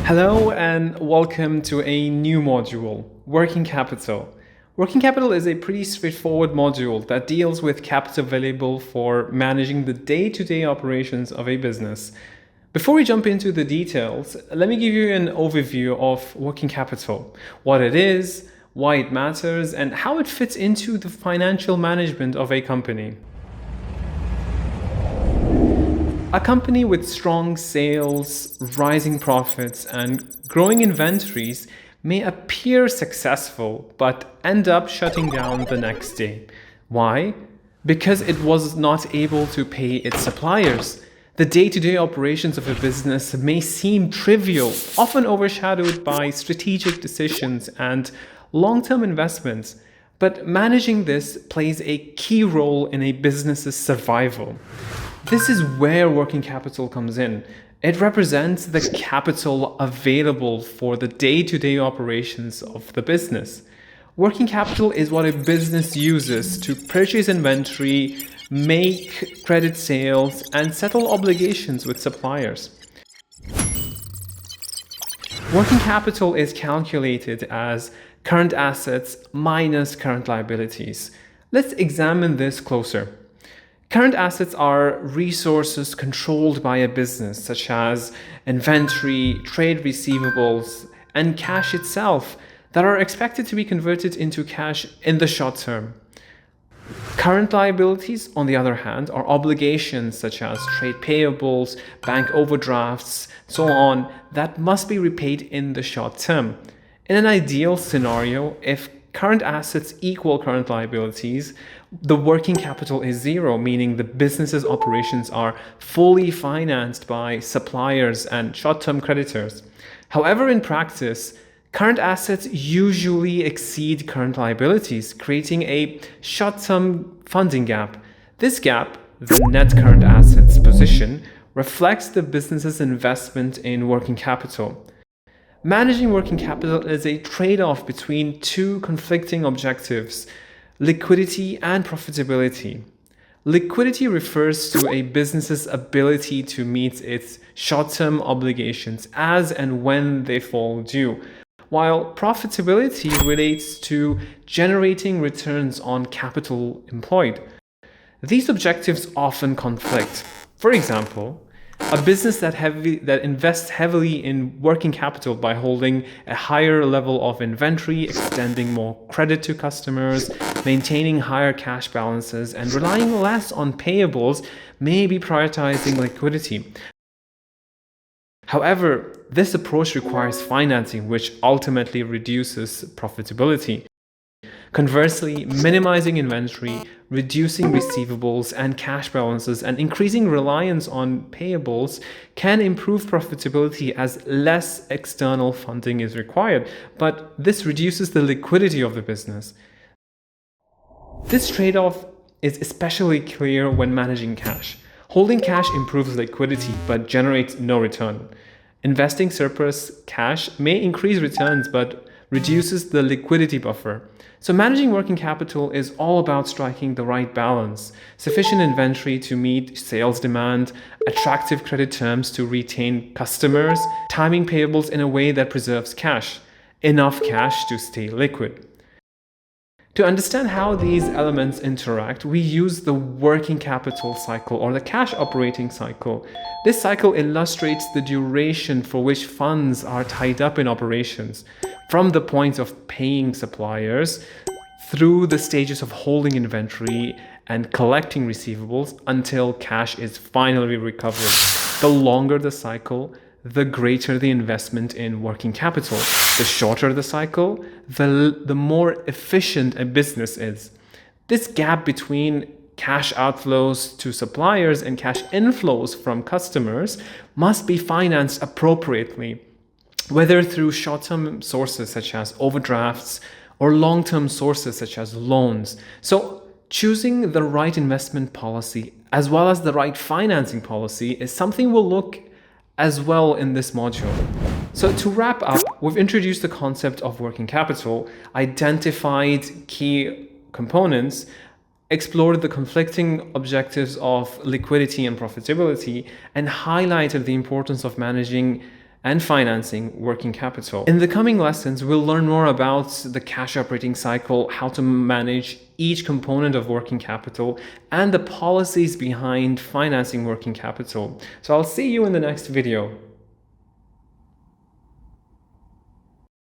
Hello and welcome to a new module, Working Capital. Working capital is a pretty straightforward module that deals with capital available for managing the day-to-day operations of a business. Before we jump into the details, let me give you an overview of working capital, what it is, why it matters, and how it fits into the financial management of a company. A company with strong sales, rising profits, and growing inventories may appear successful but end up shutting down the next day. Why? Because it was not able to pay its suppliers. The day-to-day operations of a business may seem trivial, often overshadowed by strategic decisions and long-term investments, but managing this plays a key role in a business's survival. This is where working capital comes in. It represents the capital available for the day-to-day operations of the business. Working capital is what a business uses to purchase inventory, make credit sales, and settle obligations with suppliers. Working capital is calculated as current assets minus current liabilities. Let's examine this closer. Current assets are resources controlled by a business, such as inventory, trade receivables, and cash itself, that are expected to be converted into cash in the short term. Current liabilities, on the other hand, are obligations such as trade payables, bank overdrafts, so on, that must be repaid in the short term. In an ideal scenario, if current assets equal current liabilities, the working capital is zero, meaning the business's operations are fully financed by suppliers and short-term creditors. However, in practice, current assets usually exceed current liabilities, creating a short-term funding gap. This gap, the net current assets position, reflects the business's investment in working capital. Managing working capital is a trade-off between two conflicting objectives: liquidity and profitability. Liquidity refers to a business's ability to meet its short-term obligations as and when they fall due, while profitability relates to generating returns on capital employed. These objectives often conflict. For example, a business that invests heavily in working capital by holding a higher level of inventory, extending more credit to customers, maintaining higher cash balances, and relying less on payables may be prioritizing liquidity. However, this approach requires financing, which ultimately reduces profitability. Conversely, minimizing inventory, reducing receivables and cash balances, and increasing reliance on payables can improve profitability as less external funding is required, but this reduces the liquidity of the business. This trade-off is especially clear when managing cash. Holding cash improves liquidity but generates no return. Investing surplus cash may increase returns but reduces the liquidity buffer. So managing working capital is all about striking the right balance: sufficient inventory to meet sales demand, attractive credit terms to retain customers, timing payables in a way that preserves cash, enough cash to stay liquid. To understand how these elements interact, we use the working capital cycle or the cash operating cycle. This cycle illustrates the duration for which funds are tied up in operations, from the point of paying suppliers through the stages of holding inventory and collecting receivables until cash is finally recovered. The longer the cycle, the greater the investment in working capital. The shorter the cycle, the more efficient a business is. This gap between cash outflows to suppliers and cash inflows from customers must be financed appropriately, whether through short-term sources such as overdrafts or long-term sources such as loans. So choosing the right investment policy as well as the right financing policy is something we'll look as well in this module. So to wrap up, we've introduced the concept of working capital, identified key components, explored the conflicting objectives of liquidity and profitability, and highlighted the importance of managing and financing working capital. In the coming lessons, we'll learn more about the cash operating cycle, how to manage each component of working capital, and the policies behind financing working capital. So I'll see you in the next video.